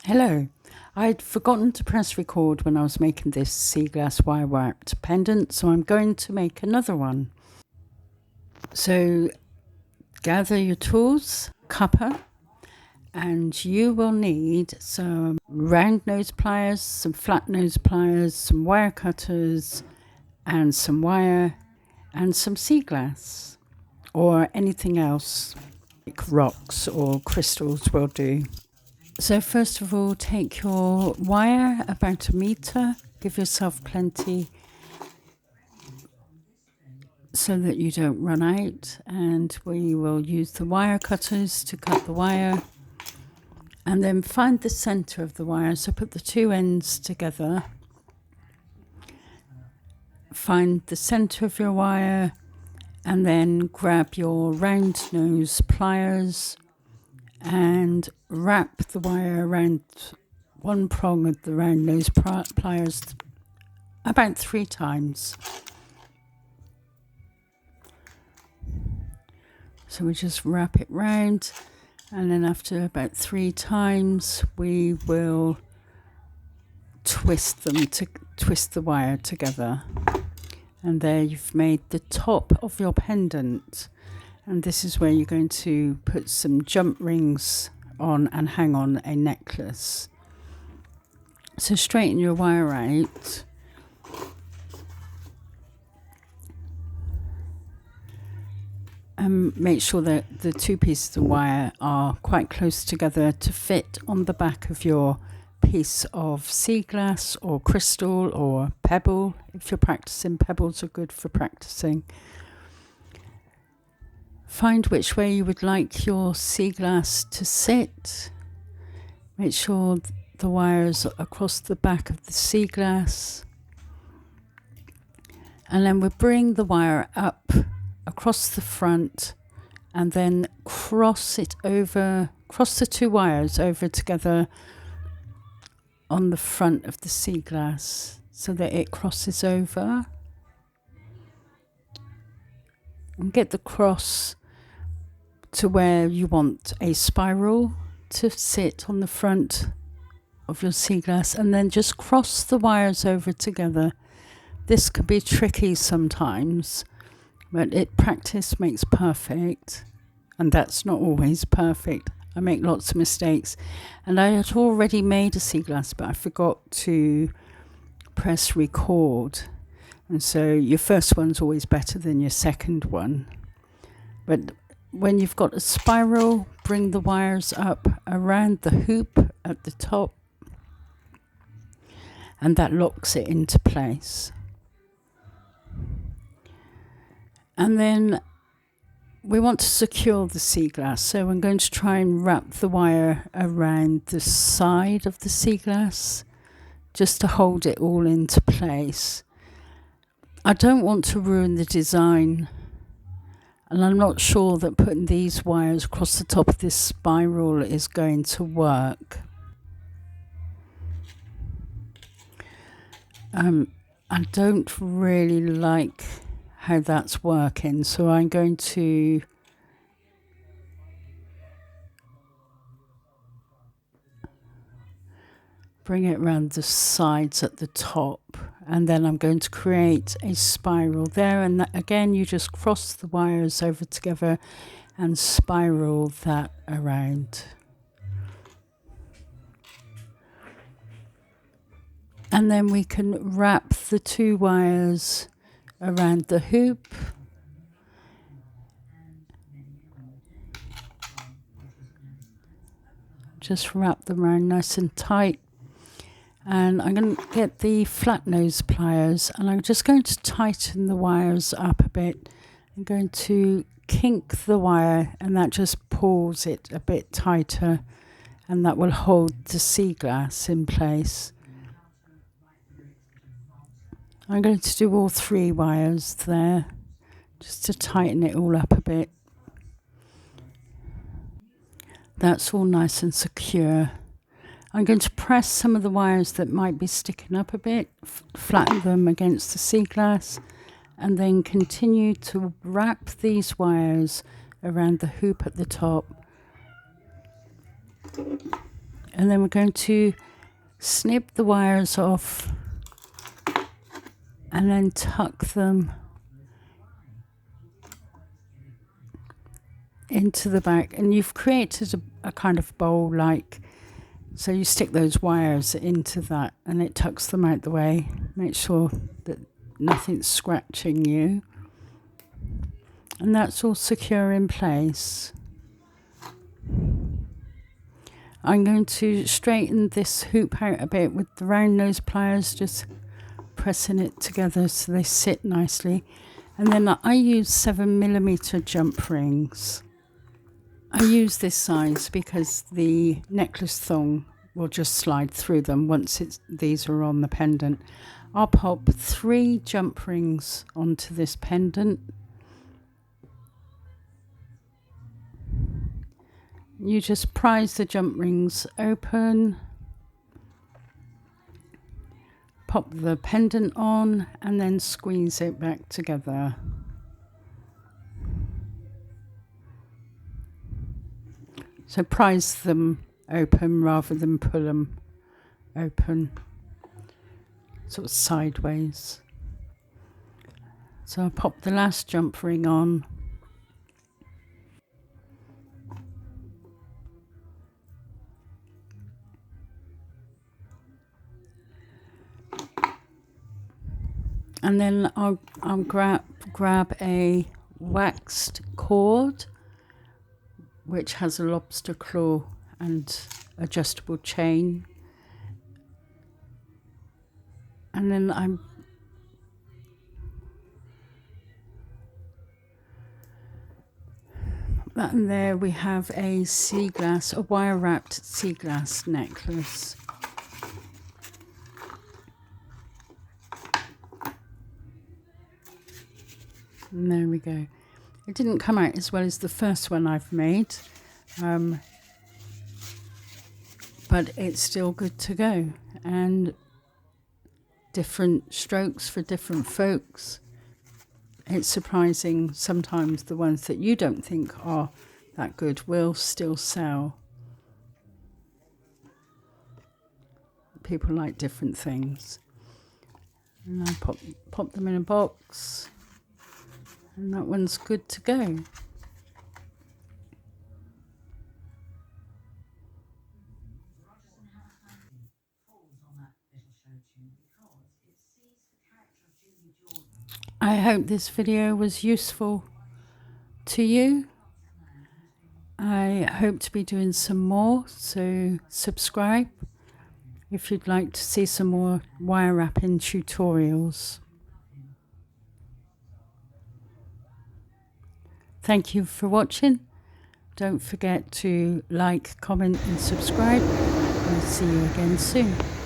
Hello. I'd forgotten to press record when I was making this Seaglass wire wrapped pendant, so I'm going to make another one. So gather your tools, cuppa, and you will need some round nose pliers, some flat nose pliers, some wire cutters, and some wire, and some Seaglass, or anything else like rocks or crystals will do. So first of all, take your wire about 1 meter, give yourself plenty so that you don't run out, and we will use the wire cutters to cut the wire, and then find the center of the wire. So put the two ends together, find the center of your wire, and then grab your round nose pliers and wrap the wire around one prong of the round nose pliers about 3 times. So we just wrap it round, and then after about 3 times we will twist the wire together, and there you've made the top of your pendant. And this is where you're going to put some jump rings on and hang on a necklace. So straighten your wire out. And make sure that the 2 pieces of wire are quite close together to fit on the back of your piece of Seaglass or crystal or pebble. If you're practicing, pebbles are good for practicing. Find which way you would like your Seaglass to sit. Make sure the wires are across the back of the Seaglass. And then we'll bring the wire up across the front and then cross the 2 wires over together on the front of the Seaglass so that it crosses over. And get the cross to where you want a spiral to sit on the front of your Seaglass, and then just cross the wires over together. This can be tricky sometimes, but practice makes perfect, and that's not always perfect. I make lots of mistakes, and I had already made a Seaglass, but I forgot to press record. And so your first one's always better than your second one. But when you've got a spiral, bring the wires up around the hoop at the top, and that locks it into place. And then we want to secure the Seaglass, so I'm going to try and wrap the wire around the side of the Seaglass just to hold it all into place. I don't want to ruin the design, and I'm not sure that putting these wires across the top of this spiral is going to work. I don't really like how that's working, so I'm going to bring it around the sides at the top, and then I'm going to create a spiral there, and that, again, you just cross the wires over together and spiral that around. And then we can wrap the 2 wires around the hoop. Just wrap them around nice and tight. And I'm going to get the flat nose pliers, and I'm just going to tighten the wires up a bit. I'm going to kink the wire, and that just pulls it a bit tighter, and that will hold the Seaglass in place. I'm going to do all 3 wires there, just to tighten it all up a bit. That's all nice and secure. I'm going to press some of the wires that might be sticking up a bit, flatten them against the Seaglass, and then continue to wrap these wires around the hoop at the top And then we're going to snip the wires off and then tuck them into the back. And you've created a kind of bowl, like, so you stick those wires into that and it tucks them out the way. Make sure that nothing's scratching you. And that's all secure in place. I'm going to straighten this hoop out a bit with the round nose pliers, just pressing it together so they sit nicely. And then I use 7mm jump rings. I use this size because the necklace thong will just slide through them once these are on the pendant. I'll pop 3 jump rings onto this pendant. You just prise the jump rings open, pop the pendant on, and then squeeze it back together. So prise them open rather than pull them open, sort of sideways. So I'll pop the last jump ring on. And then I'll grab a waxed cord which has a lobster claw and adjustable chain. And then and there we have a Seaglass, a wire wrapped Seaglass necklace. And there we go. It didn't come out as well as the first one I've made, but it's still good to go. And different strokes for different folks. It's surprising sometimes the ones that you don't think are that good will still sell. People like different things. And I pop them in a box. And that one's good to go. I hope this video was useful to you. I hope to be doing some more, so subscribe if you'd like to see some more wire wrapping tutorials. Thank you for watching. Don't forget to like, comment and subscribe. I'll see you again soon.